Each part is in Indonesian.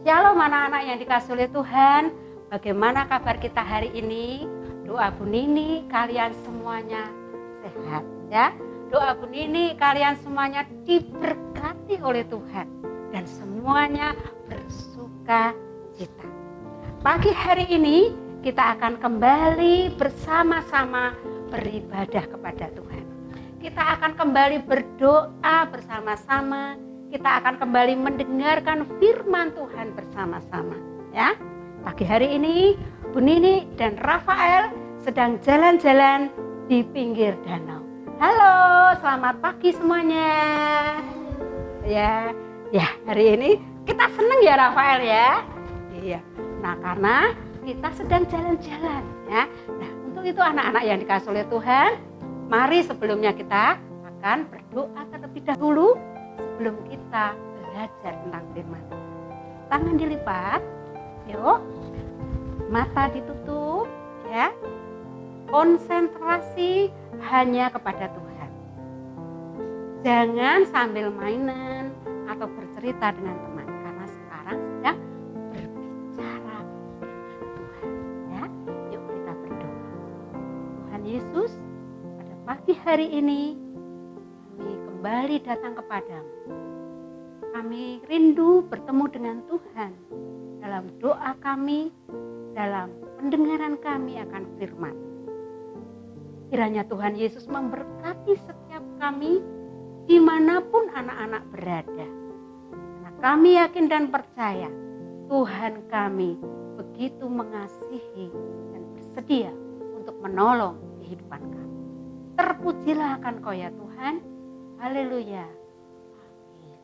Shalom anak-anak yang dikasihi oleh Tuhan. Bagaimana kabar kita hari ini? Doa Bu Nini kalian semuanya sehat ya. Doa Bu Nini kalian semuanya diberkati oleh Tuhan dan semuanya bersuka cita. Pagi hari ini kita akan kembali bersama-sama beribadah kepada Tuhan. Kita akan kembali berdoa bersama-sama. Kita akan kembali mendengarkan firman Tuhan bersama-sama ya. Pagi hari ini Bu Nini dan Rafael sedang jalan-jalan di pinggir danau. Halo, selamat pagi semuanya. Ya, hari ini kita senang ya Rafael ya. Iya. Nah, karena kita sedang jalan-jalan ya. Nah, untuk itu anak-anak yang dikasihi oleh Tuhan, mari sebelumnya kita akan berdoa terlebih dahulu sebelum kita belajar tentang firman. Tangan dilipat, yuk. Mata ditutup, ya. Konsentrasi hanya kepada Tuhan. Jangan sambil mainan atau bercerita dengan teman, karena sekarang sedang berbicara dengan Tuhan. Ya, yuk kita berdoa. Tuhan Yesus, pada pagi hari ini kami kembali datang kepadamu. Kami rindu bertemu dengan Tuhan dalam doa kami, dalam pendengaran kami akan firman. Kiranya Tuhan Yesus memberkati setiap kami dimanapun anak-anak berada. Karena kami yakin dan percaya Tuhan kami begitu mengasihi dan bersedia untuk menolong kehidupan kami. Terpujilah akan Kau ya Tuhan. Haleluya. Amin.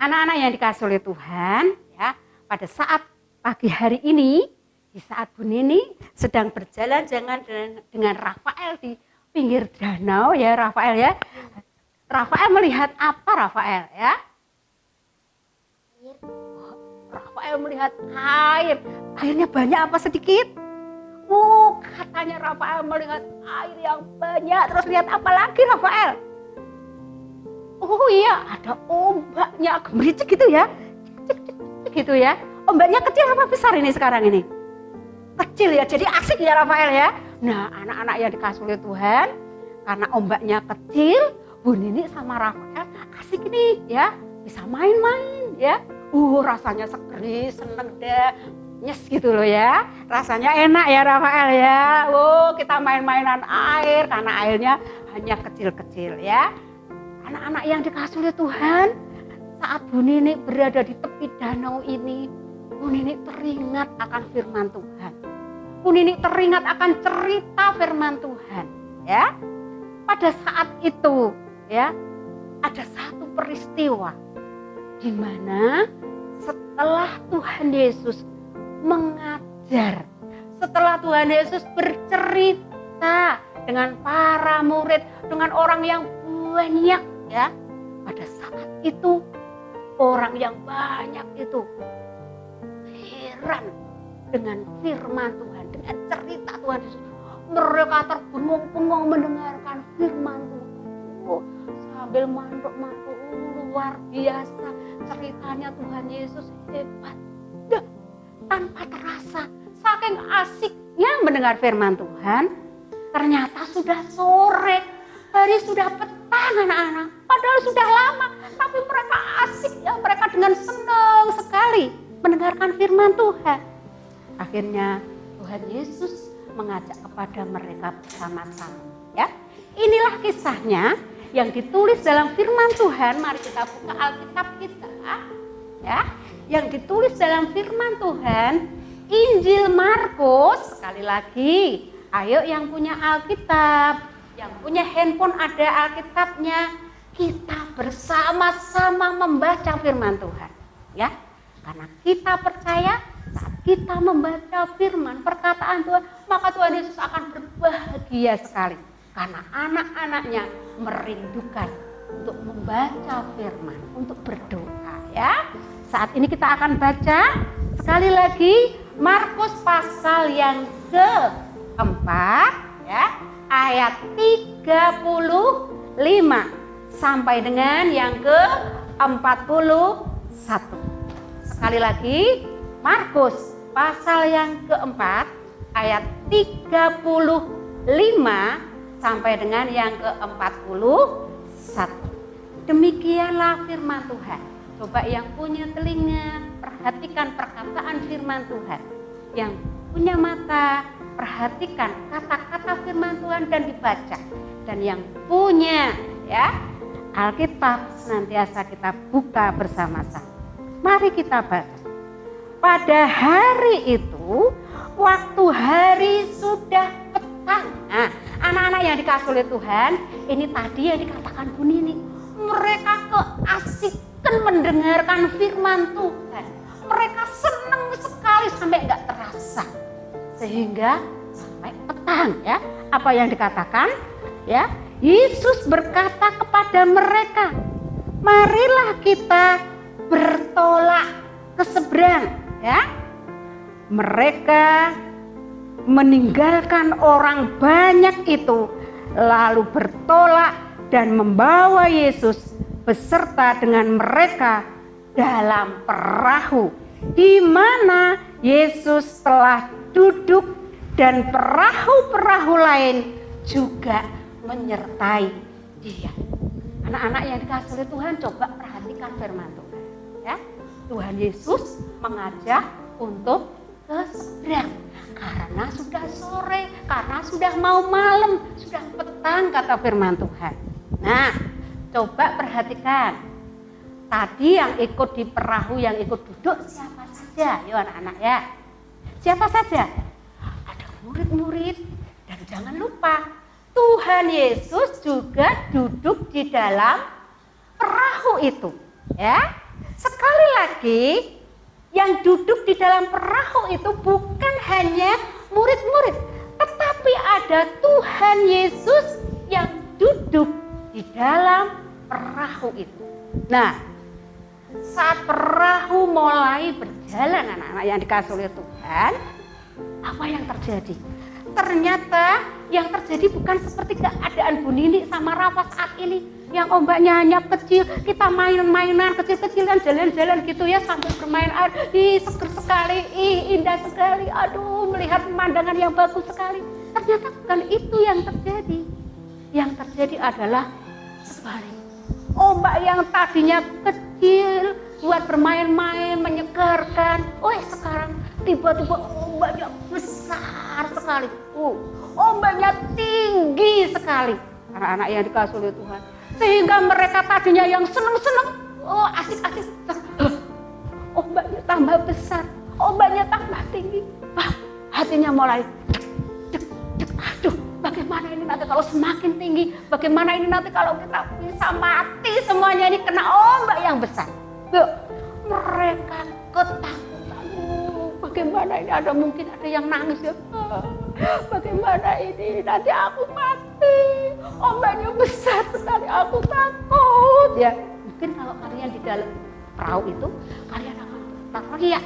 Anak-anak yang dikasihi oleh Tuhan, ya, pada saat pagi hari ini, di saat Bu Nini sedang berjalan-jalan dengan Rafael di pinggir danau ya Rafael ya. Rafael melihat apa Rafael ya? Rafael melihat air. Airnya banyak apa sedikit? Katanya Rafael melihat air yang banyak. Terus lihat apa lagi Rafael? Oh iya, ada ombaknya gemericik gitu ya. Cik, gitu ya. Ombaknya kecil apa besar ini sekarang ini? Kecil ya, jadi asik ya Rafael ya. Nah, anak-anak yang dikasihi oleh Tuhan, karena ombaknya kecil, Bu Nini sama Rafael asik nih ya. Bisa main-main ya. Rasanya seger, seneng deh. Nyes gitu loh ya. Rasanya enak ya Rafael ya. Kita main-mainan air karena airnya hanya kecil-kecil ya. Anak-anak yang dikasihi oleh Tuhan, saat Bu Nini berada di tepi danau ini, Bu Nini teringat akan firman Tuhan. Bu Nini teringat akan cerita firman Tuhan ya. Pada saat itu ya, ada satu peristiwa di mana setelah Tuhan Yesus mengajar, setelah Tuhan Yesus bercerita dengan para murid, dengan orang yang banyak ya, pada saat itu orang yang banyak itu heran dengan firman Tuhan, dengan cerita Tuhan Yesus. Mereka terbengong-bengong mendengarkan firman Tuhan. Sambil mantuk-mantuk, luar biasa ceritanya Tuhan Yesus, hebat. Tanpa terasa, saking asiknya mendengar firman Tuhan, ternyata sudah sore, hari sudah petang anak-anak. Padahal sudah lama, tapi mereka asik ya, mereka dengan senang sekali mendengarkan firman Tuhan. Akhirnya Tuhan Yesus mengajak kepada mereka bersama-sama. Ya, inilah kisahnya yang ditulis dalam firman Tuhan. Mari kita buka Alkitab kita, ya. Yang ditulis dalam firman Tuhan, Injil Markus. Sekali lagi, ayo yang punya Alkitab, yang punya handphone ada Alkitabnya, kita bersama-sama membaca firman Tuhan, ya. Karena kita percaya saat kita membaca firman perkataan Tuhan, maka Tuhan Yesus akan berbahagia sekali. Karena anak-anaknya merindukan untuk membaca firman, untuk berdoa ya. Saat ini kita akan baca sekali lagi Markus pasal yang keempat ya, ayat 35 sampai dengan yang ke-41. Sekali lagi, Markus pasal yang keempat ayat 35 sampai dengan yang ke-41. Demikianlah firman Tuhan. Coba yang punya telinga, perhatikan perkataan firman Tuhan. Yang punya mata, perhatikan kata-kata firman Tuhan dan dibaca. Dan yang punya Alkitab senantiasa kita buka bersama-sama. Mari kita baca. Pada hari itu, waktu hari sudah petang. Nah, anak-anak yang dikasih oleh Tuhan, ini tadi yang dikatakan Bu Nini. Mereka keasikan mendengarkan firman Tuhan. Mereka senang sekali sampai enggak terasa. Sehingga sampai petang Apa yang dikatakan? Yesus berkata kepada mereka, marilah kita bertolak ke seberang. Mereka meninggalkan orang banyak itu, lalu bertolak dan membawa Yesus beserta dengan mereka dalam perahu, di mana Yesus telah duduk dan perahu-perahu lain juga menyertai dia. Anak-anak yang dikasih oleh Tuhan, coba perhatikan firman Tuhan. Tuhan Yesus mengajak untuk ke seberang karena sudah sore, karena sudah mau malam, sudah petang kata firman Tuhan. Nah, coba perhatikan. Tadi yang ikut di perahu, yang ikut duduk siapa saja? Yuk anak-anak Siapa saja? Ada murid-murid, dan jangan lupa Tuhan Yesus juga duduk di dalam perahu itu. Sekali lagi, yang duduk di dalam perahu itu bukan hanya murid-murid, tetapi ada Tuhan Yesus yang duduk di dalam perahu itu. Nah, saat perahu mulai berjalan, anak-anak yang dikasih oleh Tuhan, apa yang terjadi? Ternyata yang terjadi bukan seperti keadaan Bu Nini sama Rafa saat ini. Yang ombaknya hanya kecil, kita main-mainan kecil-kecilan, jalan-jalan gitu sambil bermain air. Seger sekali, indah sekali. Aduh, melihat pemandangan yang bagus sekali. Ternyata bukan itu yang terjadi. Yang terjadi adalah sebalik. Ombak yang tadinya kecil buat bermain-main, menyegarkan. Sekarang tiba-tiba ombaknya besar sekali. Ombaknya tinggi sekali. Anak-anak yang dikasih oleh Tuhan. Sehingga mereka tadinya yang seneng-seneng, asik-asik, ombaknya tambah besar, ombaknya tambah tinggi. Hatinya mulai aduh, bagaimana ini nanti kalau semakin tinggi, bagaimana ini nanti kalau kita bisa mati semuanya ini kena ombak yang besar. Mereka ketakutan. Bagaimana ini, mungkin ada yang nangis bagaimana ini nanti aku mati, ombaknya besar sekali, aku takut Mungkin kalau kalian di dalam perahu itu, kalian akan teriak,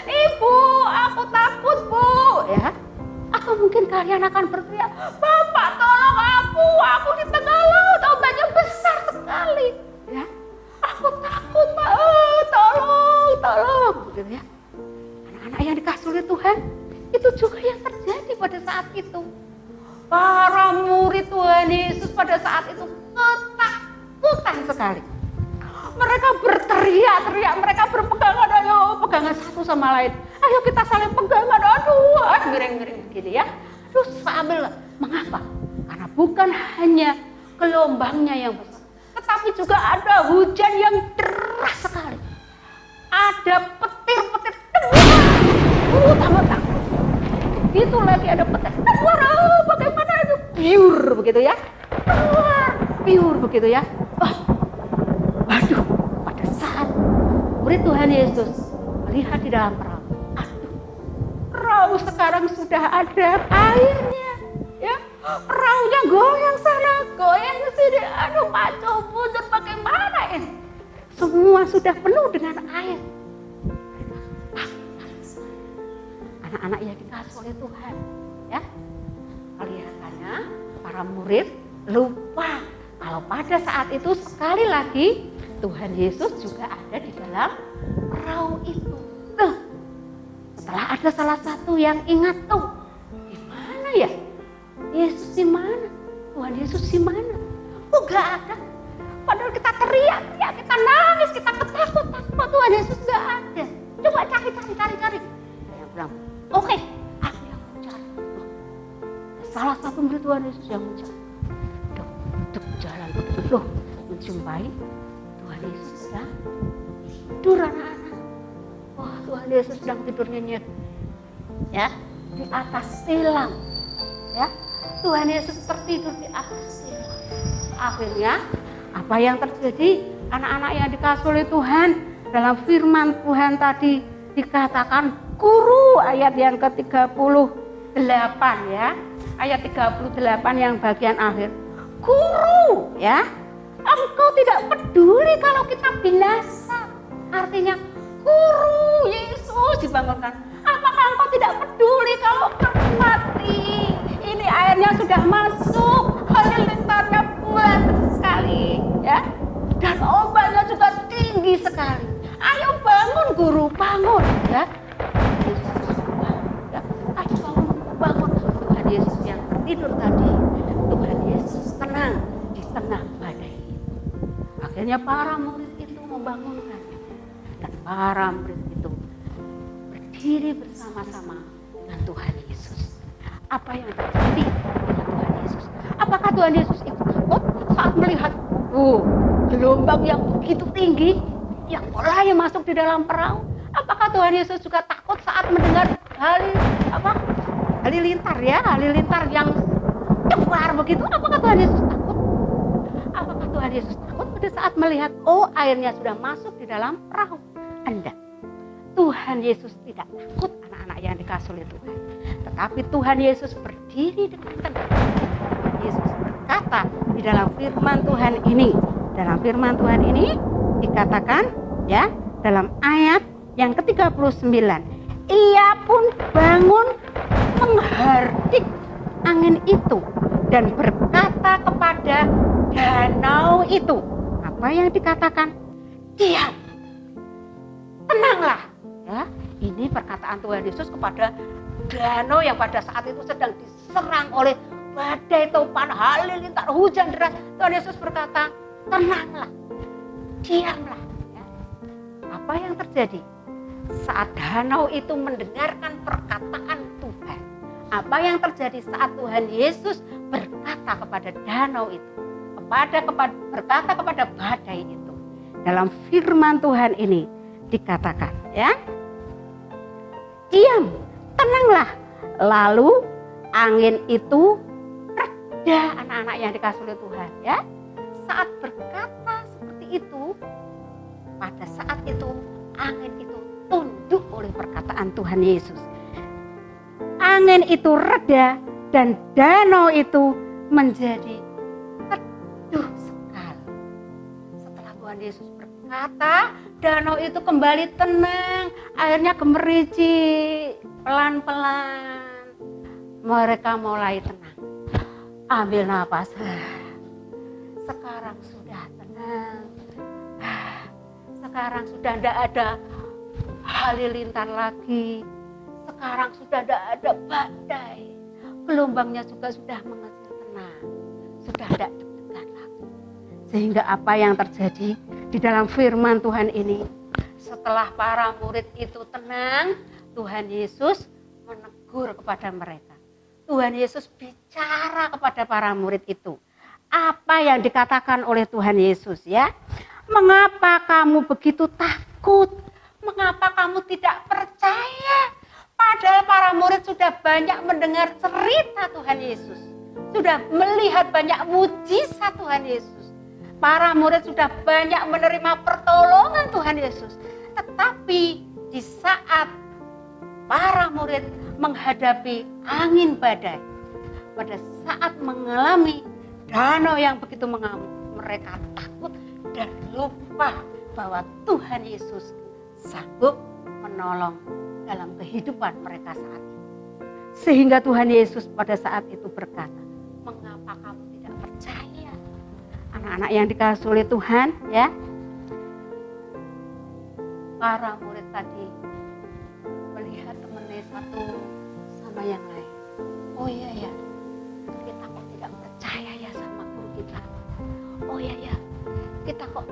ibu aku takut bu atau mungkin kalian akan berteriak, bapak tolong aku di tengah laut, ombaknya besar sekali aku takut pak, tolong begitu Anak-anak yang dikasih oleh Tuhan, itu juga yang terjadi pada saat itu. Para murid Tuhan Yesus pada saat itu ketakutan sekali. Mereka berteriak-teriak, mereka berpegangan, ayo pegangan satu sama lain. Ayo kita saling pegangan, aduh miring-miring begini Aduh sambil, mengapa? Karena bukan hanya gelombangnya yang besar, tetapi juga ada hujan yang deras sekali. Ada petir-petir tambah takut. Itu lagi ada petir. Bagaimana itu? Biur begitu Biur begitu Waduh, pada saat murid Tuhan Yesus melihat di dalam perahu. Perahu sekarang sudah ada airnya. Perahunya goyang sana, goyang ke sini. Maco mundur bagaimana ini? Semua sudah penuh dengan air. Anak-anak yang dikasih oleh Tuhan kelihatannya para murid lupa kalau pada saat itu sekali lagi Tuhan Yesus juga ada di dalam perahu. perahu itu. Setelah ada salah satu yang ingat, di mana ya? Yesus di mana? Tuhan Yesus di mana? Oh, gak ada. Padahal kita teriak, kita nangis, kita ketakut, Tuhan Yesus gak ada. Coba cari. Saya bilang, oke, aku yang mencari. Salah satu murid Tuhan Yesus yang mencari. Duk jalan loh, menjumpai Tuhan Yesus sedang tidur anak-anak. Wah, Tuhan Yesus sedang tidur nyenyak. Ya, di atas tilam. Ya, Tuhan Yesus tertidur di atas tilam. Akhirnya apa yang terjadi? Anak-anak yang dikasih oleh Tuhan, dalam firman Tuhan tadi dikatakan guru, ayat yang ke-38 ya. Ayat 38 yang bagian akhir. Guru, ya. Engkau tidak peduli kalau kita binasa. Artinya, guru Yesus dibangunkan. Apakah engkau tidak peduli kalau kamu mati? Ini airnya sudah masuk, halilintarnya bulat sekali, ya. Dan ombaknya juga tinggi sekali. Ayo bangun guru, bangun, ya. Ayo bangun. Tuhan Yesus yang tidur tadi, Tuhan Yesus tenang di tengah badai. Akhirnya para murid itu membangunkannya, dan para murid itu berdiri bersama-sama dengan Tuhan Yesus. Apa yang terjadi dengan Tuhan Yesus? Apakah Tuhan Yesus itu takut saat melihat gelombang yang begitu tinggi yang mulai masuk di dalam perahu? Apakah Tuhan Yesus juga takut saat mendengar halilintar yang cepat begitu? Apakah Tuhan Yesus takut? Apakah Tuhan Yesus takut pada saat melihat airnya sudah masuk di dalam perahu? Enggak. Tuhan Yesus tidak takut anak-anak yang dikasih oleh Tuhan. Tetapi Tuhan Yesus berdiri dengan tenang. Tuhan Yesus berkata di dalam firman Tuhan ini. Dalam firman Tuhan ini dikatakan ya, dalam ayat yang ke-39. Ia pun bangun menghardik angin itu dan berkata kepada danau itu. Apa yang dikatakan? Diam. Tenanglah. Ya, ini perkataan Tuhan Yesus kepada danau yang pada saat itu sedang diserang oleh badai topan, halilintar, hujan deras. Tuhan Yesus berkata, tenanglah, diamlah. Ya. Apa yang terjadi saat danau itu mendengarkan perkataan Tuhan? Apa yang terjadi saat Tuhan Yesus berkata kepada danau itu, berkata kepada badai itu? Dalam firman Tuhan ini dikatakan, ya, diam, tenanglah. Lalu angin itu reda, anak-anak yang dikasih oleh Tuhan, ya. Saat berkata seperti itu, pada saat itu angin itu tunduk oleh perkataan Tuhan Yesus. Angin itu reda dan danau itu menjadi teduh sekali. Setelah Tuhan Yesus berkata, danau itu kembali tenang, airnya gemericik, pelan-pelan. Mereka mulai tenang. Ambil napas. Sekarang sudah tenang. Sekarang sudah tidak ada halilintar lagi. Sekarang sudah tidak ada badai. Gelombangnya juga sudah mengecil tenang. Sudah tidak deg-degan lagi. Sehingga apa yang terjadi di dalam firman Tuhan ini, setelah para murid itu tenang, Tuhan Yesus menegur kepada mereka. Tuhan Yesus bicara kepada para murid itu. Apa yang dikatakan oleh Tuhan Yesus, ya? Mengapa kamu begitu takut? Mengapa kamu tidak percaya? Padahal para murid sudah banyak mendengar cerita Tuhan Yesus. Sudah melihat banyak mujizat Tuhan Yesus. Para murid sudah banyak menerima pertolongan Tuhan Yesus. Tetapi di saat para murid menghadapi angin badai, pada saat mengalami danau yang begitu mengamuk, mereka takut dan lupa bahwa Tuhan Yesus sanggup menolong dalam kehidupan mereka saat itu. Sehingga Tuhan Yesus pada saat itu berkata, mengapa kamu tidak percaya? Anak-anak yang dikasihi oleh Tuhan, ya. para murid tadi melihat temannya satu sama yang lain. Oh iya ya, kita kok tidak percaya ya sama guru kita. Oh iya ya, kita kok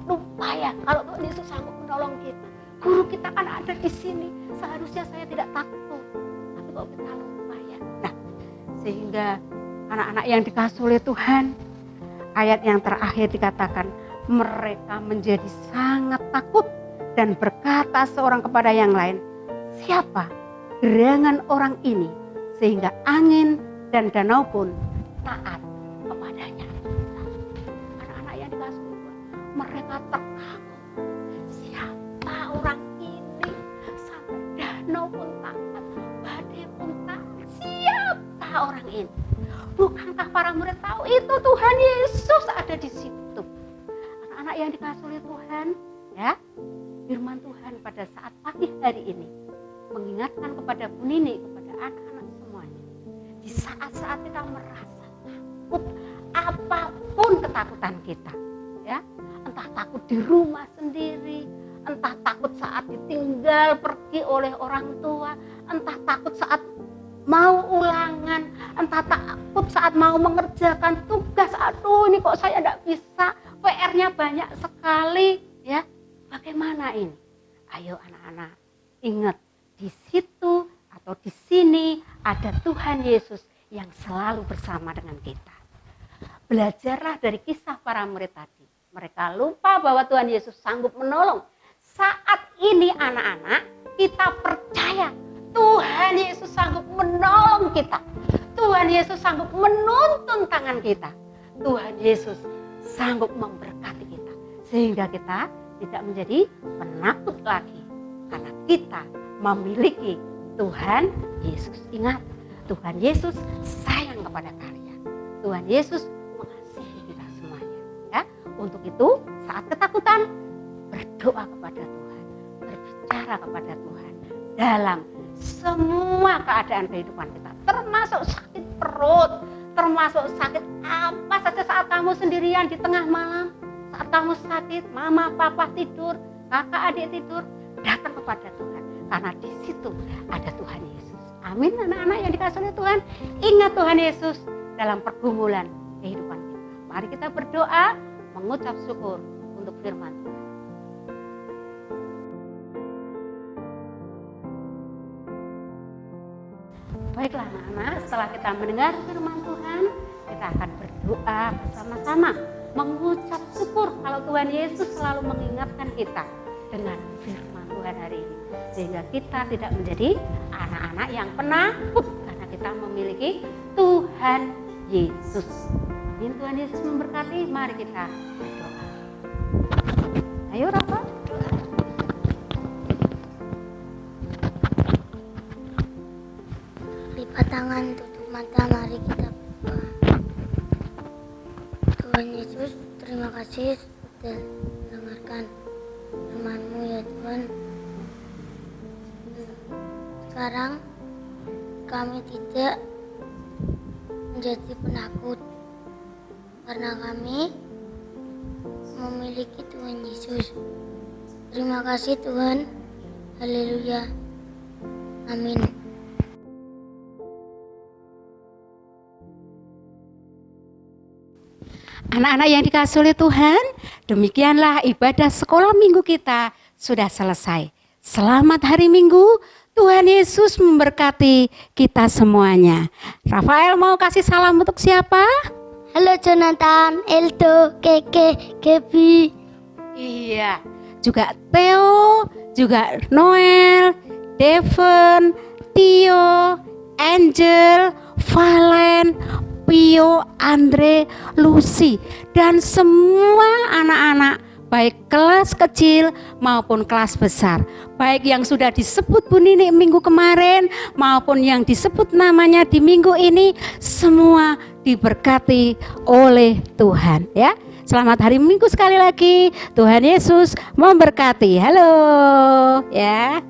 lupa ya kalau Tuhan Yesus sanggup menolong kita. Guru kita kan ada di sini, seharusnya saya tidak takut. Tapi kok kita lupa ya. Nah, sehingga anak-anak yang dikasihi oleh Tuhan, ayat yang terakhir dikatakan, mereka menjadi sangat takut dan berkata seorang kepada yang lain, siapa gerangan orang ini sehingga angin dan danau pun taat kepadanya. Anak-anak yang dikasihi Tuhan, mereka terkagum. Siapa orang ini sampai danau pun taat, badai pun taat. Siapa orang ini? Bukankah para murid tahu itu Tuhan Yesus ada di situ? Anak-anak yang dikasihi oleh Tuhan, ya, firman Tuhan pada saat pagi hari ini mengingatkan kepada Bu Nini, kepada anak-anak semuanya. Di saat-saat kita merasa takut, apapun ketakutan kita, ya, entah takut di rumah sendiri, entah takut saat ditinggal pergi oleh orang tua, entah takut saat mau ulangan, entah takut saat mau mengerjakan tugas. Aduh, ini kok saya tidak bisa, PR-nya banyak sekali, ya. Bagaimana ini? Ayo anak-anak, ingat di situ atau di sini ada Tuhan Yesus yang selalu bersama dengan kita. Belajarlah dari kisah para murid tadi. Mereka lupa bahwa Tuhan Yesus sanggup menolong. Saat ini anak-anak, kita percaya Tuhan Yesus sanggup menolong kita. Tuhan Yesus sanggup menuntun tangan kita. Tuhan Yesus sanggup memberkati kita. Sehingga kita tidak menjadi penakut lagi. Karena kita memiliki Tuhan Yesus. Ingat, Tuhan Yesus sayang kepada kalian. Tuhan Yesus mengasihi kita semuanya. Ya, untuk itu saat ketakutan, berdoa kepada Tuhan. Berbicara kepada Tuhan. Dalam semua keadaan kehidupan kita, termasuk sakit perut, termasuk sakit apa saja saat kamu sendirian di tengah malam, saat kamu sakit, mama, papa tidur, kakak, adik tidur, datang kepada Tuhan. Karena di situ ada Tuhan Yesus. Amin anak-anak yang dikasihi oleh Tuhan. Ingat Tuhan Yesus dalam pergumulan kehidupan kita. Mari kita berdoa, mengucap syukur untuk firman Tuhan. Baiklah anak-anak, setelah kita mendengar firman Tuhan, kita akan berdoa bersama-sama, mengucap syukur kalau Tuhan Yesus selalu mengingatkan kita dengan firman Tuhan hari ini. Sehingga kita tidak menjadi anak-anak yang penakut karena kita memiliki Tuhan Yesus. Amin. Tuhan Yesus memberkati, mari kita berdoa. Ayo Rafa. Lipat tangan, tutup mata, mari kita berdoa. Tuhan Yesus, terima kasih sudah mendengarkan firman-Mu ya Tuhan. Sekarang kami tidak menjadi penakut karena kami memiliki Tuhan Yesus. Terima kasih Tuhan. Haleluya. Amin. Anak-anak yang dikasihi oleh Tuhan, demikianlah ibadah sekolah minggu kita sudah selesai. Selamat hari Minggu, Tuhan Yesus memberkati kita semuanya. Rafael mau kasih salam untuk siapa? Halo Jonathan, Eldo, Keke, Gebi. Iya, juga Theo, juga Noel, Devon, Tio, Angel, Valen, Pio, Andre, Lucy, dan semua anak-anak baik kelas kecil maupun kelas besar, baik yang sudah disebut Bu Nini minggu kemarin maupun yang disebut namanya di minggu ini, semua diberkati oleh Tuhan ya. Selamat hari Minggu sekali lagi. Tuhan Yesus memberkati. Halo ya.